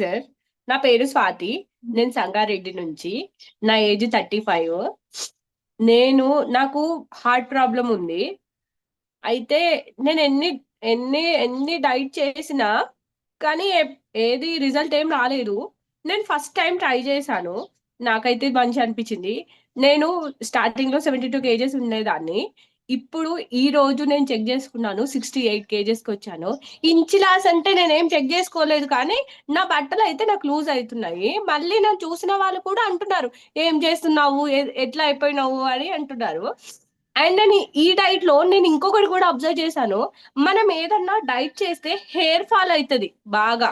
Sir, నా పేరు స్వాతి. నేను సంగారెడ్డి నుంచి. నా ఏజ్ 35. నాకు హార్ట్ ప్రాబ్లం ఉంది. అయితే నేను ఎన్ని డైట్ చేసినా కానీ ఏది రిజల్ట్ ఏం రాలేదు. నేను ఫస్ట్ టైం ట్రై చేశాను. నాకైతే మంచి అనిపించింది. నేను స్టార్టింగ్ లో 72 కేజెస్ ఉండేదాన్ని. ఇప్పుడు ఈ రోజు నేను చెక్ చేసుకున్నాను, 68 కేజెస్ కి వచ్చాను. ఇంచి లాస్ అంటే నేనేం చెక్ చేసుకోలేదు, కానీ నా బట్టలు అయితే నాకు లూజ్ అవుతున్నాయి. మళ్ళీ నన్ను చూసిన వాళ్ళు కూడా అంటున్నారు, ఏం చేస్తున్నావు, ఎట్లా అయిపోయినావు అని అంటున్నారు. అండ్ నేను ఈ డైట్ లో నేను ఇంకొకటి కూడా అబ్జర్వ్ చేశాను. మనం ఏదన్నా డైట్ చేస్తే హెయిర్ ఫాల్ అవుతుంది బాగా.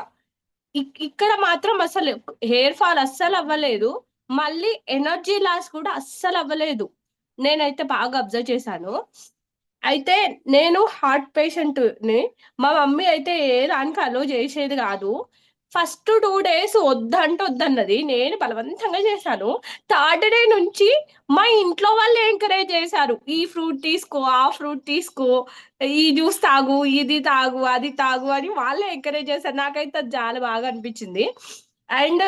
ఇక్కడ మాత్రం అసలు హెయిర్ ఫాల్ అస్సలు అవ్వలేదు. మళ్ళీ ఎనర్జీ లాస్ కూడా అస్సలు అవ్వలేదు. నేనైతే బాగా అబ్జర్వ్ చేశాను. అయితే నేను హార్ట్ పేషెంట్ ని. మా మమ్మీ అయితే ఏ దానికి అలో చేసేది కాదు. ఫస్ట్ 2 days వద్దంటే వద్దన్నది. నేను బలవంతంగా చేశాను. థర్డ్ డే నుంచి మా ఇంట్లో వాళ్ళు ఎంకరేజ్ చేశారు, ఈ ఫ్రూట్ తీసుకో, ఆ ఫ్రూట్ తీసుకో, ఈ జ్యూస్ తాగు, ఇది తాగు, అది తాగు అని వాళ్ళే ఎంకరేజ్ చేశారు. నాకైతే అది చాలా బాగా అనిపించింది. అండ్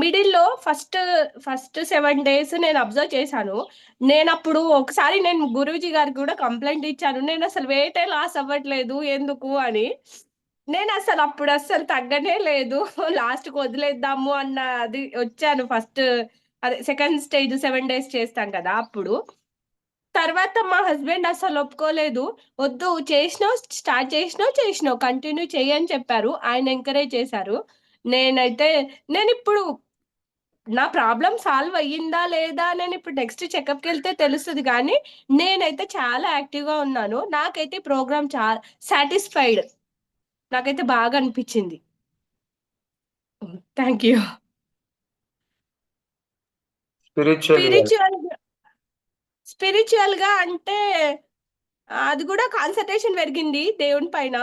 మిడిల్ లో ఫస్ట్ 7 days నేను అబ్జర్వ్ చేశాను. అప్పుడు ఒకసారి నేను గురూజీ గారికి కూడా కంప్లైంట్ ఇచ్చాను, నేను అసలు వెయిటే లాస్ అవ్వట్లేదు ఎందుకు అని. నేను అసలు తగ్గనే లేదు. లాస్ట్ కి వదిలేద్దాము అన్న అది వచ్చాను. అదే సెకండ్ స్టేజ్ 7 days చేస్తాం కదా అప్పుడు. తర్వాత మా హస్బెండ్ అసలు ఒప్పుకోలేదు. వద్దు, స్టార్ట్ చేసినావు కంటిన్యూ చేయని చెప్పారు. ఆయన ఎంకరేజ్ చేశారు. నేనైతే ఇప్పుడు నా ప్రాబ్లం సాల్వ్ అయ్యిందా లేదా నేను ఇప్పుడు నెక్స్ట్ చెకప్కి వెళ్తే తెలుస్తుంది, కానీ నేనైతే చాలా యాక్టివ్ గా ఉన్నాను. నాకైతే ప్రోగ్రామ్ చాలా సాటిస్ఫైడ్. నాకైతే బాగా అనిపించింది. Thank you. Spiritual spiritual spiritual గా అంటే అది కూడా కాన్సన్ట్రేషన్ పెరిగింది దేవుని పైన.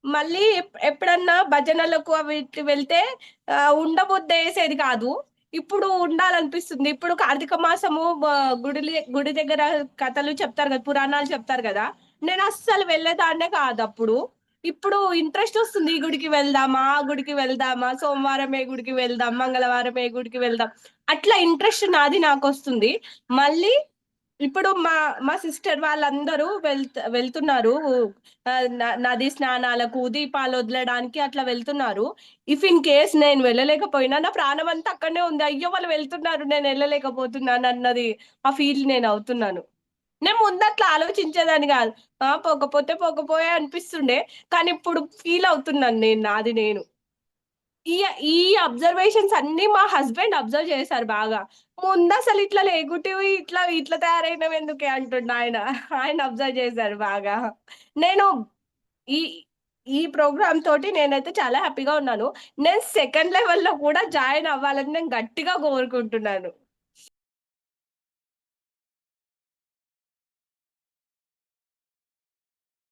మళ్ళీ ఎప్పుడన్నా భజనలకు అవి వెళ్తే ఉండబుద్ధి వేసేది కాదు. ఇప్పుడు ఉండాలనిపిస్తుంది. ఇప్పుడు కార్తీక మాసము గుడి దగ్గర కథలు చెప్తారు కదా, పురాణాలు చెప్తారు కదా, నేను అస్సలు వెళ్ళేదాన్నే కాదు అప్పుడు. ఇప్పుడు ఇంట్రెస్ట్ వస్తుంది, ఈ గుడికి వెళ్దామా, ఆ గుడికి వెళ్దామా, సోమవారం ఏ గుడికి వెళ్దాం, మంగళవారం ఏ గుడికి వెళ్దాం, అట్లా ఇంట్రెస్ట్ నాకు వస్తుంది. మళ్ళీ ఇప్పుడు మా సిస్టర్ వాళ్ళందరూ వెళ్తున్నారు నది స్నానాలకు, దీపాలు వదలడానికి అట్లా వెళ్తున్నారు. ఇఫ్ ఇన్ కేస్ నేను వెళ్ళలేకపోయినా నా ప్రాణం అంతా అక్కడనే ఉంది. అయ్యో వాళ్ళు వెళ్తున్నారు, నేను వెళ్ళలేకపోతున్నాను అన్నది ఆ ఫీల్ నేను అవుతున్నాను. నేను ముందు అట్లా ఆలోచించేదాన్ని కాదు. పోకపోతే అనిపిస్తుండే, కానీ ఇప్పుడు ఫీల్ అవుతున్నాను నేను. ఈ ఈ అబ్జర్వేషన్స్ అన్ని మా హస్బెండ్ అబ్జర్వ్ చేశారు బాగా. ముందు అసలు ఇట్లా లేకుంటివి, ఇట్లా ఇట్లా తయారైనవి ఎందుకే అంటుండే ఆయన. ఆయన అబ్జర్వ్ చేశారు బాగా. నేను ఈ ఈ ప్రోగ్రామ్ తోటి నేనైతే చాలా హ్యాపీగా ఉన్నాను. నేను సెకండ్ లెవెల్ లో కూడా జాయిన్ అవ్వాలని నేను గట్టిగా కోరుకుంటున్నాను.